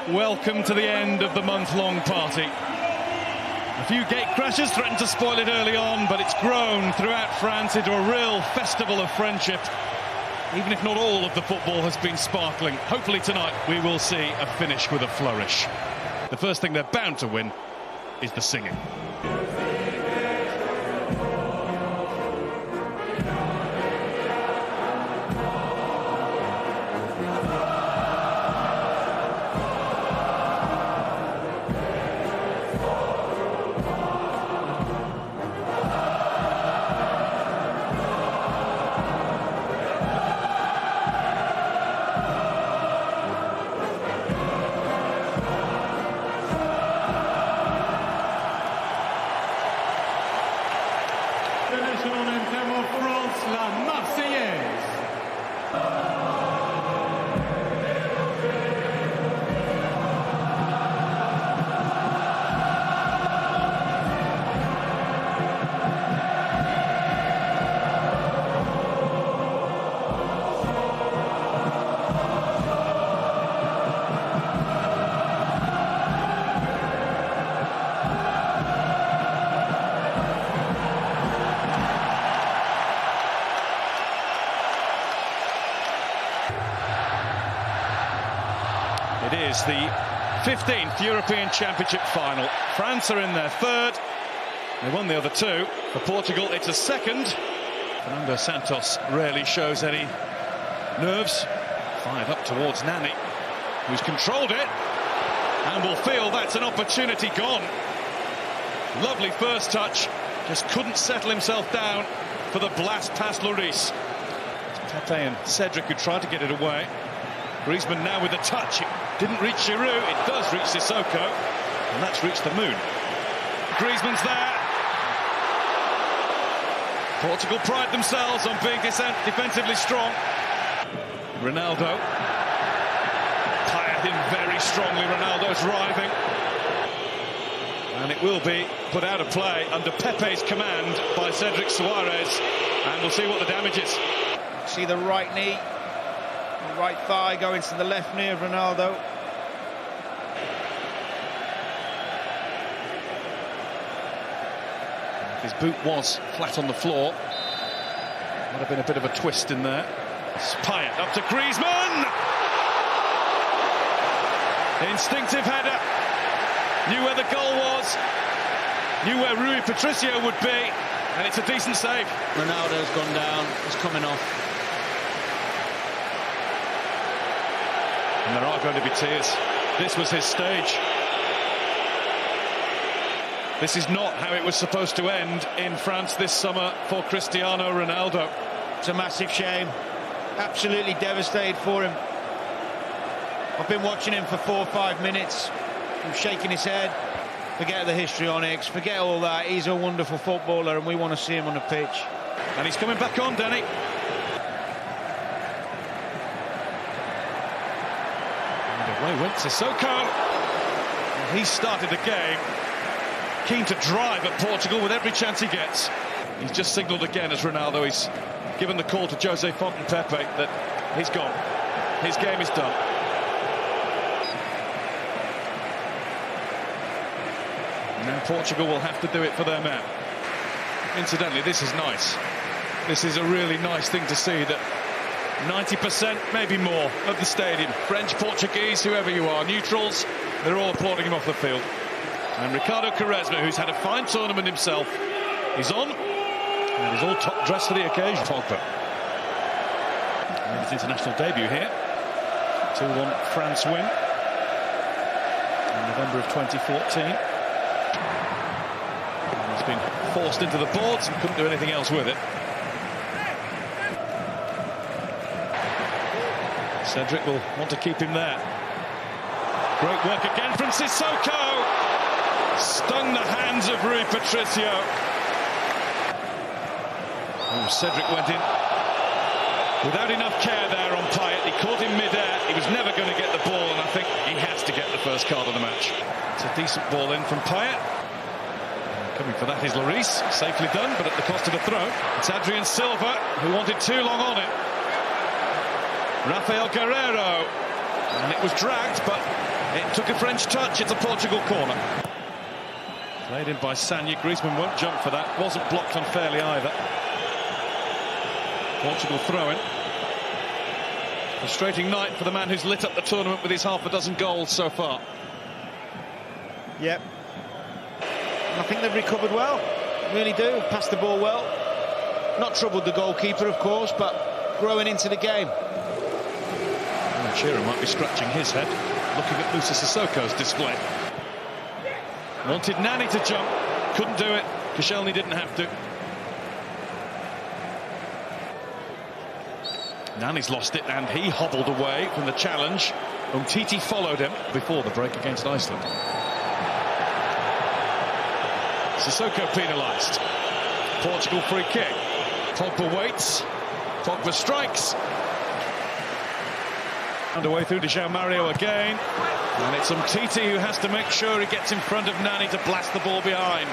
Welcome to the end of the month-long party. A few gate crashes threatened to spoil it early on, but it's grown throughout France into a real festival of friendship. Even if not all of the football has been sparkling, hopefully tonight we will see a finish with a flourish. The first thing they're bound to win is the singing. It is the 15th European Championship final. France are in their third. They won the other two. For Portugal, it's a second. Fernando Santos rarely shows any nerves. 5 up towards Nani, who's controlled it and will feel that's an opportunity gone. Lovely first touch. Just couldn't settle himself down for the blast past Lloris. It's Pepe and Cedric who tried to get it away. Griezmann now with the touch. It didn't reach Giroud. It does reach Sissoko. And that's reached the moon. Griezmann's there. Portugal pride themselves on being defensively strong. Ronaldo. Tired in very strongly. Ronaldo's writhing. And it will be put out of play under Pepe's command by Cedric Suarez. And we'll see what the damage is. See the right knee. The right thigh going to the left knee of Ronaldo. His boot was flat on the floor. Might have been a bit of a twist in there. Payet up to Griezmann. Instinctive header. Knew where the goal was. Knew where Rui Patricio would be. And it's a decent save. Ronaldo's gone down. He's coming off. And there are going to be tears. This was his stage. This is not how it was supposed to end in France this summer for Cristiano Ronaldo. It's a massive shame. Absolutely devastated for him. I've been watching him for 4 or 5 minutes. He's shaking his head. Forget the histrionics, forget all that. He's a wonderful footballer and we want to see him on the pitch. And he's coming back on, Danny. Away went Sissoko. Well, he started the game keen to drive at Portugal with every chance he gets. He's just signalled again as Ronaldo. He's given the call to Jose Fontaine-Pepe that he's gone. His game is done. Now Portugal will have to do it for their man. Incidentally, this is nice. This is a really nice thing to see, that 90%, maybe more, of the stadium, French, Portuguese, whoever you are, neutrals, they're all applauding him off the field. And Ricardo Quaresma, who's had a fine tournament himself, is on, and is all top dressed for the occasion. Pogba. His international debut here. 2-1 France win in November of 2014. And he's been forced into the boards and couldn't do anything else with it. Cedric will want to keep him there. Great work again from Sissoko. Stung the hands of Rui Patricio. Oh, Cedric went in without enough care there on Payet. He caught him mid-air. He was never going to get the ball, and I think he has to get the first card of the match. It's a decent ball in from Payet. Coming for that is Lloris. Safely done, but at the cost of a throw. It's Adrien Silva, who wanted too long on it. Rafael Guerreiro. And it was dragged, but it took a French touch. It's a Portugal corner. Played in by Sagna. Griezmann won't jump for that. Wasn't blocked unfairly either. Portugal throw-in. Frustrating night for the man who's lit up the tournament with his half a dozen goals so far. Yep. I think they've recovered well. Really do. Passed the ball well. Not troubled the goalkeeper, of course, but growing into the game. Shearer might be scratching his head, looking at Moussa Sissoko's display. Wanted Nani to jump, couldn't do it. Koscielny didn't have to. Nani's lost it, and he hobbled away from the challenge. Umtiti followed him before the break against Iceland. Sissoko penalised. Portugal free kick. Pogba waits. Pogba strikes. Underway through to João Mario again. And it's Umtiti who has to make sure he gets in front of Nani to blast the ball behind.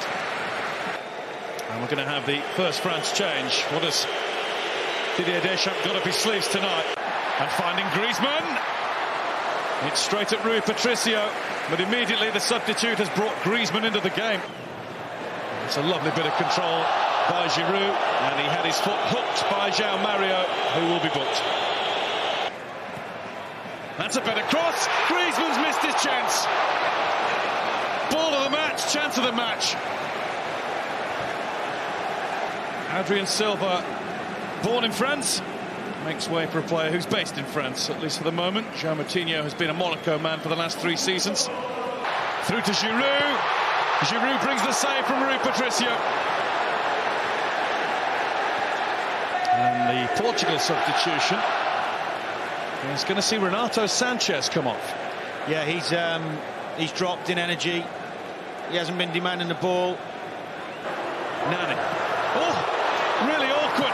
And we're going to have the first France change. What has Didier Deschamps got up his sleeves tonight? And finding Griezmann. It's straight at Rui Patricio. But immediately the substitute has brought Griezmann into the game. It's a lovely bit of control by Giroud. And he had his foot hooked by João Mario, who will be booked. That's a better cross. Griezmann's missed his chance. Ball of the match, chance of the match. Adrien Silva, born in France, makes way for a player who's based in France, at least for the moment. João Moutinho has been a Monaco man for the last 3 seasons. Through to Giroud. Giroud brings the save from Rui Patricio. And the Portugal substitution. He's going to see Renato Sanchez come off. Yeah, he's dropped in energy. He hasn't been demanding the ball. Nani. Oh, really awkward.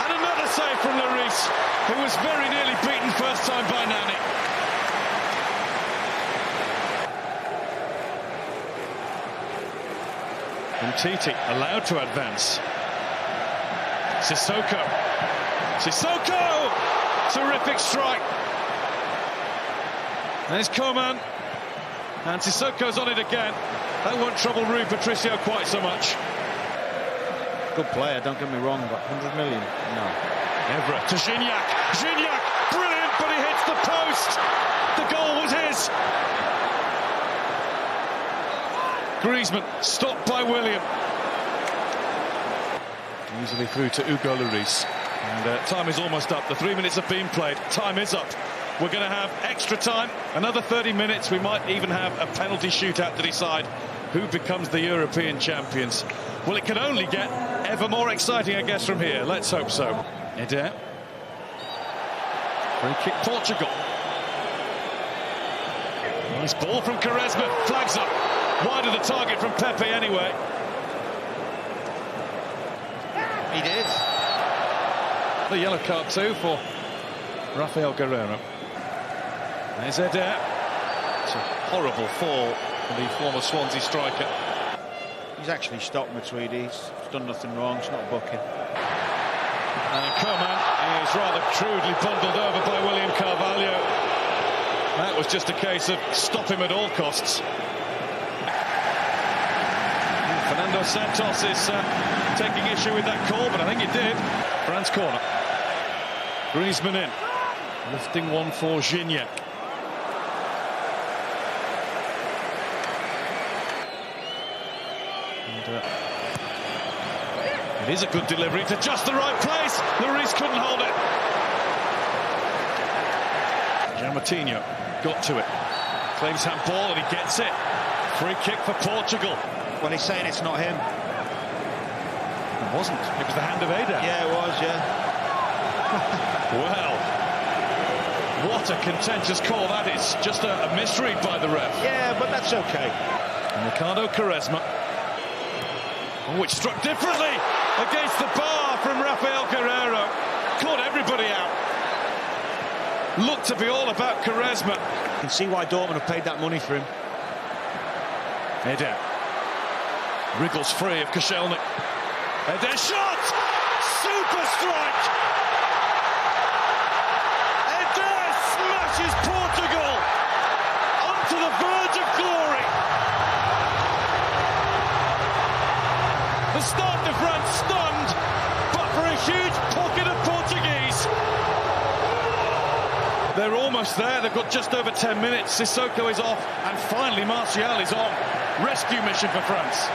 And another save from Lloris, who was very nearly beaten first time by Nani. Umtiti allowed to advance. Sissoko. Sissoko! Terrific strike. There's Coman. And Sissoko's on it again. That won't trouble Rui Patricio quite so much. Good player, don't get me wrong, but 100 million? No. Evra to Gignac. Gignac, brilliant, but he hits the post. The goal was his. Griezmann, stopped by William. Easily through to Hugo Lloris. And time is almost up. The 3 minutes have been played. Time is up. We're going to have extra time. Another 30 minutes. We might even have a penalty shootout to decide who becomes the European champions. Well, it can only get ever more exciting, I guess, from here. Let's hope so. Eder. Free kick Portugal. Nice ball from Quaresma. Flags up. Wide of the target from Pepe anyway. He did. The yellow card too for Rafael Guerreiro. There's Eder. It's a horrible fall for the former Swansea striker. He's actually stopped Matuidi. He's done nothing wrong. It's not booking. And Coman is rather crudely bundled over by William Carvalho. That was just a case of stop him at all costs. Fernando Santos is taking issue with that call, but I think he did. France corner. Griezmann in. Lifting one for Gignac. And, it is a good delivery to just the right place. Lloris couldn't hold it. João Moutinho got to it. Claims handball and he gets it. Free kick for Portugal. Well, he's saying it's not him. It wasn't. It was the hand of Eder. Yeah, it was, yeah. Well, what a contentious call that is. Just a misread by the ref. Yeah, but that's okay. And Ricardo Quaresma. Oh, which struck differently against the bar from Rafael Guerreiro. Caught everybody out. Looked to be all about Quaresma. You can see why Dortmund have paid that money for him. Eder. Wriggles free of Koscielny. Eder shot! Super strike! Eder smashes Portugal! the verge of glory. The Stade de France stunned, but for a huge pocket of Portuguese. They're almost there. They've got just over 10 minutes. Sissoko is off, and finally Martial is on. Rescue mission for France.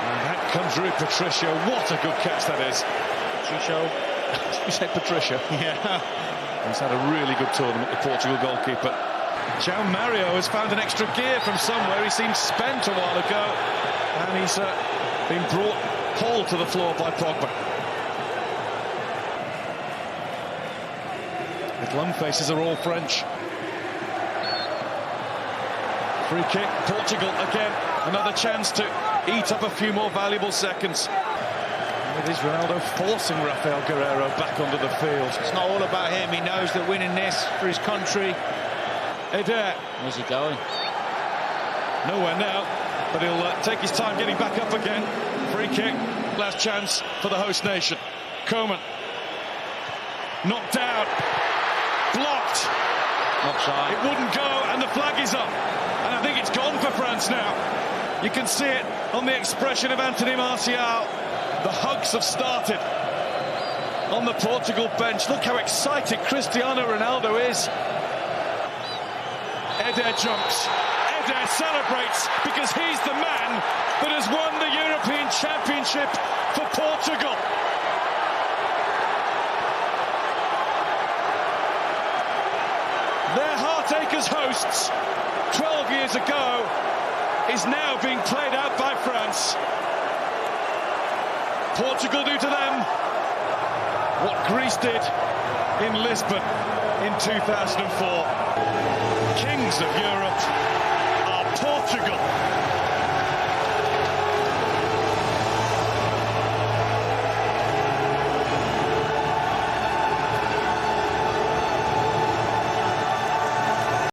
And that comes Rui Patricio. What a good catch that is. Patricio. You said Patricia. Yeah. He's had a really good tournament, the Portugal goalkeeper. João Mario has found an extra gear from somewhere. He seemed spent a while ago, and he's been brought whole to the floor by Pogba. The glum faces are all French. Free kick, Portugal again. Another chance to eat up a few more valuable seconds. It is Ronaldo forcing Rafael Guerreiro back onto the field. It's not all about him. He knows that winning this for his country. Eder. Where's he going? Nowhere now, but he'll take his time getting back up again. Free kick, last chance for the host nation. Coman. Knocked down. Blocked. Offside. It wouldn't go, and the flag is up. And I think it's gone for France now. You can see it on the expression of Anthony Martial. The hugs have started on the Portugal bench. Look how excited Cristiano Ronaldo is. Eder jumps. Eder celebrates because he's the man that has won the European Championship for Portugal. Their heartache as hosts 12 years ago is now being played out by France. Portugal do to them what Greece did in Lisbon in 2004. Kings of Europe are Portugal.